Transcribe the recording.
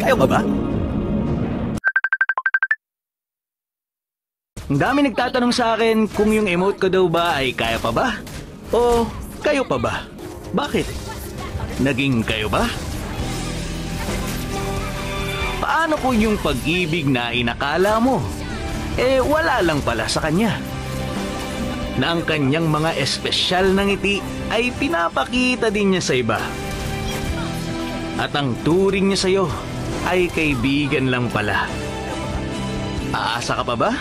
Kayo pa ba? Ang dami nagtatanong sa akin kung yung emote ko daw ba ay kaya pa ba? O kayo pa ba? Bakit? Naging kayo ba? Paano kung yung pag-ibig na inakala mo, wala lang pala sa kanya? Na ang kanyang mga espesyal na ngiti ay pinapakita din niya sa iba. At ang turing niya sa'yo ay kaibigan lang pala. Aasa ka pa ba?